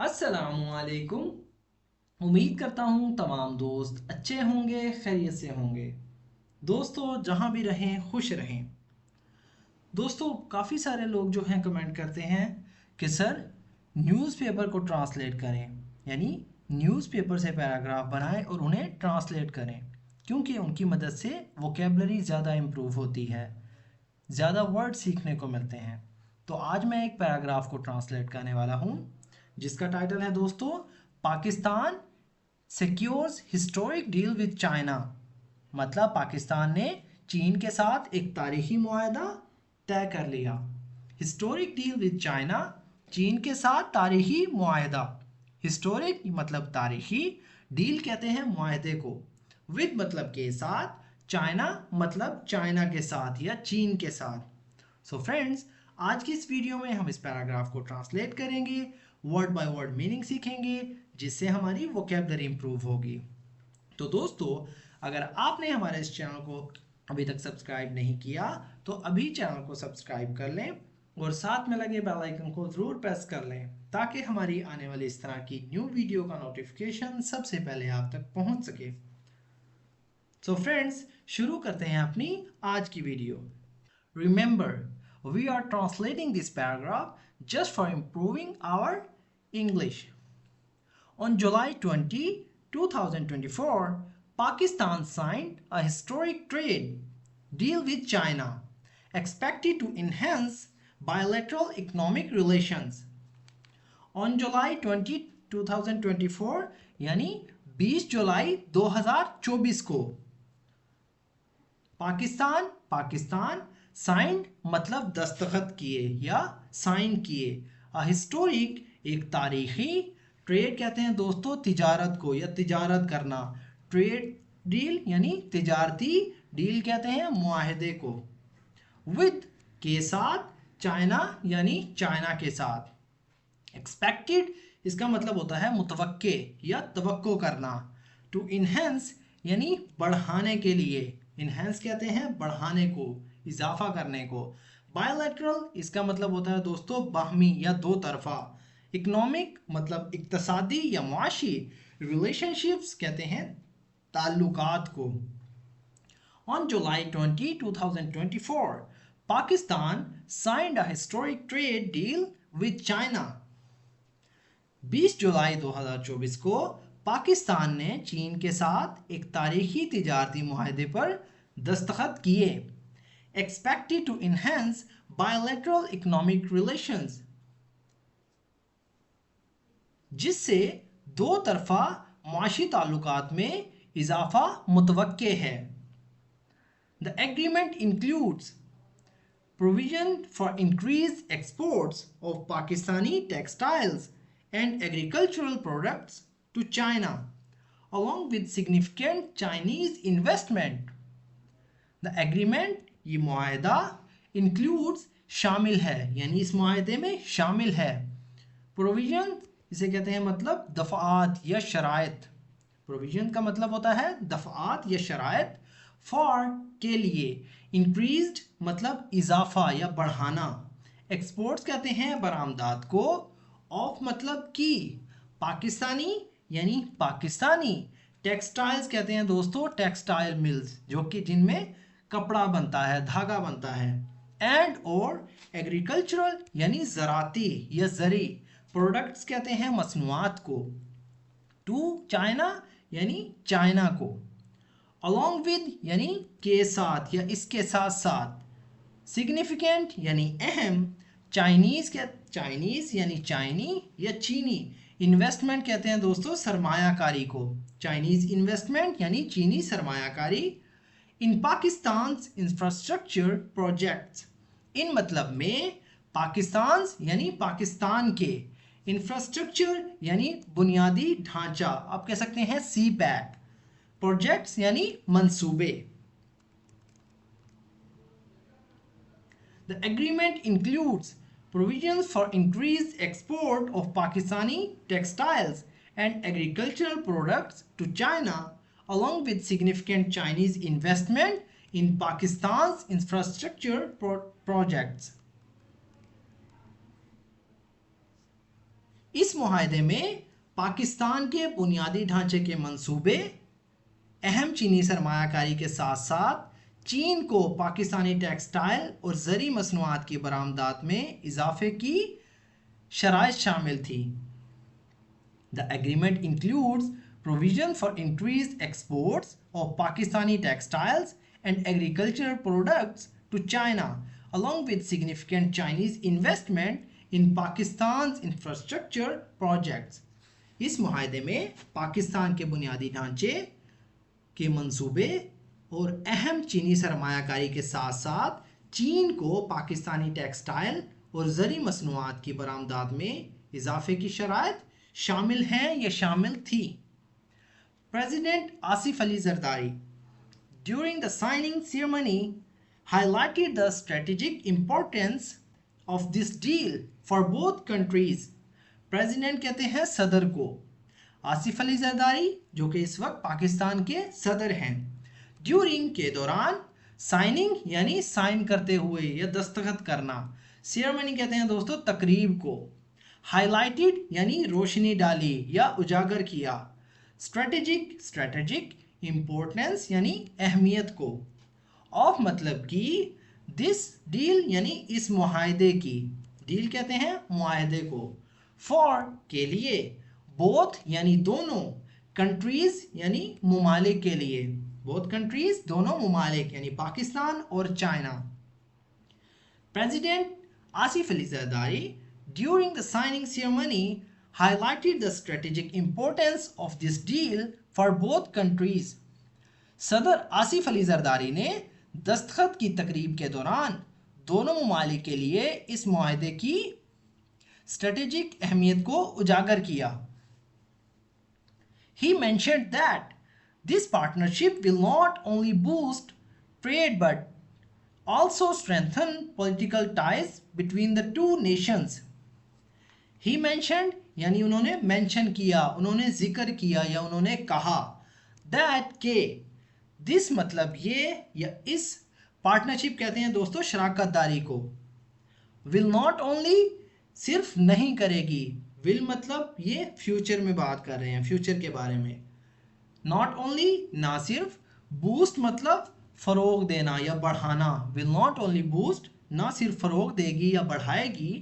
अस्सलामुअलैकुम। उम्मीद करता हूँ तमाम दोस्त अच्छे होंगे, खैरियत से होंगे। दोस्तों जहाँ भी रहें खुश रहें। दोस्तों काफ़ी सारे लोग जो हैं कमेंट करते हैं कि सर न्यूज़पेपर को ट्रांसलेट करें, यानी न्यूज़पेपर से पैराग्राफ बनाएं और उन्हें ट्रांसलेट करें, क्योंकि उनकी मदद से वोकेबलरी ज़्यादा इम्प्रूव होती है, ज़्यादा वर्ड सीखने को मिलते हैं। तो आज मैं एक पैराग्राफ को ट्रांसलेट करने वाला हूँ जिसका टाइटल है दोस्तों, Pakistan secures historic deal with China. मतलब पाकिस्तान ने चीन के साथ एक तारीखी मुआहदा तय कर लिया। हिस्टोरिक डील विद चाइना, चीन के साथ तारीखी मुआहदा। हिस्टोरिक मतलब तारीखी, डील कहते हैं मुआहदे को, विद मतलब के साथ, चाइना मतलब चाइना के साथ या चीन के साथ। सो फ्रेंड्स, आज की इस वीडियो में हम इस पैराग्राफ को ट्रांसलेट करेंगे, वर्ड बाय वर्ड मीनिंग सीखेंगे, जिससे हमारी वोकेबलरी इंप्रूव होगी। तो दोस्तों, अगर आपने हमारे इस चैनल को अभी तक सब्सक्राइब नहीं किया तो अभी चैनल को सब्सक्राइब कर लें और साथ में लगे बेल आइकन को ज़रूर प्रेस कर लें ताकि हमारी आने वाली इस तरह की न्यू वीडियो का नोटिफिकेशन सबसे पहले आप तक पहुंच सके। सो फ्रेंड्स, शुरू करते हैं अपनी आज की video. Remember, we are translating this paragraph just for improving our English. On July 20, 2024, Pakistan signed a historic trade deal with China, expected to enhance bilateral economic relations. On July 20, 2024, यानी 20 जुलाई 2024 को Pakistan signed मतलब दस्तखत किए या sign किए, a historic एक तारीखी, trade कहते हैं दोस्तों तिजारत को या तिजारत करना, ट्रेड डील यानी तिजारती, डील कहते हैं मुआहदे को, विद के साथ, चाइना यानी चाइना के साथ। एक्सपेक्टेड इसका मतलब होता है मुतवक्के या तवक्को करना। टू इन्हेंस यानी बढ़ाने के लिए, इन्हेंस कहते हैं बढ़ाने को, इजाफा करने को। बायलैटरल इसका मतलब होता है दोस्तों बाहमी या दो तरफा। इकोनॉमिक मतलब इक्तसादी या मुआशी। रिलेशनशिप्स कहते हैं ताल्लुकात को। On July 20, 2024, Pakistan signed a historic trade deal with China. 20 जुलाई 2024 को पाकिस्तान ने चीन के साथ एक तारीखी तिजारती मुआहदे पर दस्तखत किए। Expected to enhance bilateral economic relations, जिससे दो तरफा मुआशी ताल्लुकात में इजाफा मुतवक्के है। The agreement includes provision for increased exports of Pakistani textiles and agricultural products to China, along with significant Chinese investment. The agreement ये मुआहदा includes शामिल है, यानी इस मुआहदे में शामिल है। प्रोविजन इसे कहते हैं मतलब दफ़ात या शराइत। प्रोविजन का मतलब होता है दफ़ात या शराइत। फॉर के लिए, इंक्रीज्ड मतलब इजाफा या बढ़ाना। एक्सपोर्ट्स कहते हैं बरामदात को। ऑफ मतलब की, पाकिस्तानी यानी पाकिस्तानी। टेक्सटाइल्स कहते हैं दोस्तों टेक्सटाइल मिल्स, जो कि जिनमें कपड़ा बनता है, धागा बनता है। एंड और एग्रीकल्चरल यानी ज़राती या ज़री। प्रोडक्ट्स कहते हैं मसनूआत को। टू चाइना यानी चाइना को। अलॉन्ग विद यानी के साथ या इसके साथ साथ। सिग्निफिकेंट यानी अहम। चाइनीज़ यानी चाइनी या चीनी। इन्वेस्टमेंट कहते हैं दोस्तों सरमायाकारी को। चाइनीज़ इन्वेस्टमेंट यानी चीनी सरमायाकारी। इन पाकिस्तान इंफ्रास्ट्रक्चर प्रोजेक्ट्स, इन मतलब में पाकिस्तान यानी पाकिस्तान के, इंफ्रास्ट्रक्चर यानी बुनियादी ढांचा, आप कह सकते हैं सी पैक। प्रोजेक्ट्स यानी मंसूबे। The agreement includes provisions for increased export of Pakistani textiles and agricultural products to China, along with significant Chinese investment in Pakistan's infrastructure projects. इस मुआहदे में पाकिस्तान के बुनियादी ढांचे के मंसूबे, अहम चीनी सरमायाकारी के साथ साथ चीन को पाकिस्तानी टेक्सटाइल और ज़री मसनूआत की बरामदात में इजाफे की शराइत शामिल थी। The agreement includes provision for increased exports of Pakistani textiles and agricultural products to China, along with significant Chinese investment in Pakistan's infrastructure projects. इस मुआहदे में पाकिस्तान के बुनियादी ढांचे के मंसूबे और अहम चीनी सरमायाकारी के साथ साथ चीन को पाकिस्तानी टेक्सटाइल और ज़री मसनूआत की बरामदात में इजाफे की शराइत शामिल हैं या शामिल थी। President Asif Ali Zardari, during the signing ceremony, highlighted the strategic importance of this deal for both countries. President कहते हैं सदर को, आसिफ अली जरदारी जो कि इस वक्त पाकिस्तान के सदर हैं। ड्यूरिंग के दौरान, साइनिंग यानी साइन करते हुए या दस्तखत करना, सेरेमनी कहते हैं दोस्तों तकरीब को, हाईलाइटेड यानी रोशनी डाली या उजागर किया, स्ट्रेटेजिक इम्पोर्टेंस यानी अहमियत को, ऑफ मतलब कि दिस डील यानी इस मुआहदे की, डील कहते हैं मुआहदे को, फॉर के लिए, बोथ यानी दोनों, कंट्रीज यानी मुमालिक के लिए, बोथ कंट्रीज दोनों मुमालिक यानी पाकिस्तान और China. President Asif Ali Zardari during the signing ceremony highlighted the strategic importance of this deal for both countries. सदर आसिफ अली जरदारी ने दस्तखत की तकरीब के दौरान दोनों ममालिक के लिए इस मुआहदे की स्ट्रेटेजिक अहमियत को उजागर किया। He mentioned that this partnership will not only boost trade but also strengthen political ties between the two nations. He mentioned यानी उन्होंने मेंशन किया, उन्होंने जिक्र किया या उन्होंने कहा, दैट के, दिस मतलब ये या इस, पार्टनरशिप कहते हैं दोस्तों शराकतदारी को, विल नॉट ओनली सिर्फ नहीं करेगी, विल मतलब ये फ्यूचर में बात कर रहे हैं, फ्यूचर के बारे में, नॉट ओनली ना सिर्फ, बूस्ट मतलब फरोग देना या बढ़ाना, विल नॉट ओनली बूस्ट ना सिर्फ फरोग देगी या बढ़ाएगी,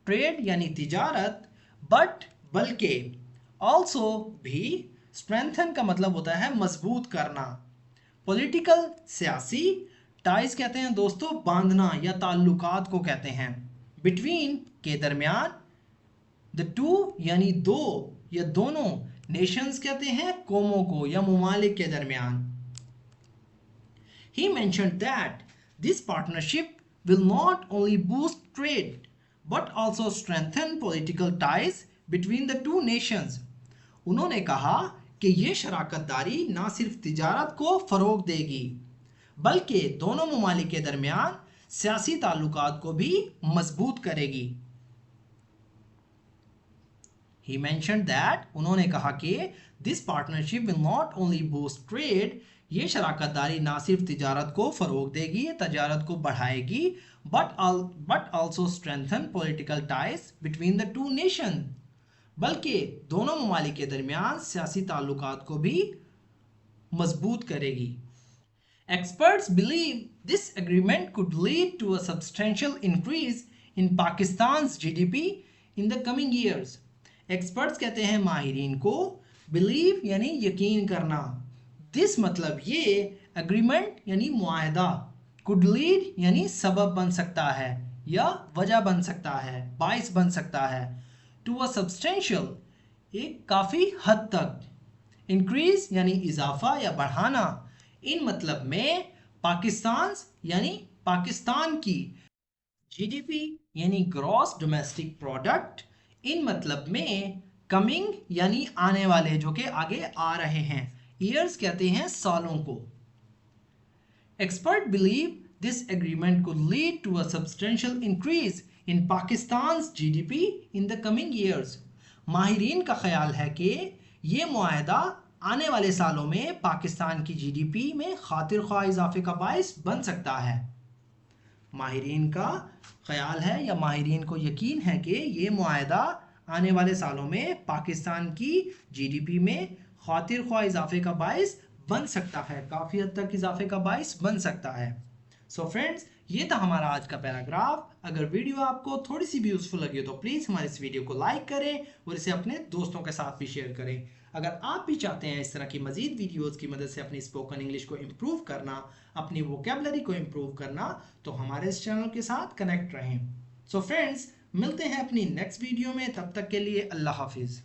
ट्रेड यानी तिजारत, बट बल्कि, ऑल्सो भी, स्ट्रेंथन का मतलब होता है मजबूत करना, पॉलिटिकल सियासी, टाइज कहते हैं दोस्तों बांधना या ताल्लुकात को कहते हैं, बिटवीन के दरमियान, द टू यानी दो या दोनों, नेशंस कहते हैं कौमों को या मुमालिक के दरमियान। He mentioned that this partnership will not only boost trade but also strengthen political ties between the two nations. उन्होंने कहा कि ये शराकतदारी ना सिर्फ तिजारत को फ़रोग देगी बल्कि दोनों ममालिक के दरमियान सियासी ताल्लुकात को भी मजबूत करेगी। He mentioned that, उन्होंने कहा कि this partnership will not only boost trade, ये शराकतदारी ना सिर्फ तिजारत को फ़रोग देगी, तिजारत को बढ़ाएगी, but also strengthen political ties between the two nations, बल्कि दोनों ममालिक के दरमियान सियासी ताल्लुकात को भी मजबूत करेगी। Experts believe this agreement could lead to a substantial increase in Pakistan's GDP in the coming years. Experts कहते हैं माहिरीन को, believe यानी यकीन करना, this मतलब ये, agreement यानी मुआहदा, could lead यानी सबब बन सकता है या वजह बन सकता है, बाइस बन सकता है, to a substantial एक काफ़ी हद तक, increase यानी इजाफा या बढ़ाना, इन मतलब में पाकिस्तान यानी पाकिस्तान की, जीडीपी यानी ग्रॉस डोमेस्टिक प्रोडक्ट, इन मतलब में कमिंग यानी आने वाले, जो कि आगे आ रहे हैं, ईयर्स कहते हैं सालों को। Expert believe this agreement could lead to a substantial increase in Pakistan's GDP in the coming years. माहिरीन का ख्याल है कि ये मुआहदा आने वाले सालों में पाकिस्तान की जीडीपी में खातिर ख्वाह इजाफे का बाइस बन सकता है। माहिरीन का ख्याल है या माहिरीन को यकीन है कि ये मुआहदा आने वाले सालों में पाकिस्तान की जीडीपी में खातिर ख्वाह इजाफे का बाइस बन सकता है, काफ़ी हद तक इजाफे का बाइस बन सकता है। सो फ्रेंड्स, ये था हमारा आज का पैराग्राफ। अगर वीडियो आपको थोड़ी सी भी यूजफुल लगी हो तो प्लीज़ हमारे इस वीडियो को लाइक करें और इसे अपने दोस्तों के साथ भी शेयर करें। अगर आप भी चाहते हैं इस तरह की मजीद वीडियोस की मदद से अपनी स्पोकन इंग्लिश को इम्प्रूव करना, अपनी वोकेबलरी को इम्प्रूव करना, तो हमारे इस चैनल के साथ कनेक्ट रहें। सो फ्रेंड्स, मिलते हैं अपनी नेक्स्ट वीडियो में, तब तक के लिए अल्लाह हाफिज़।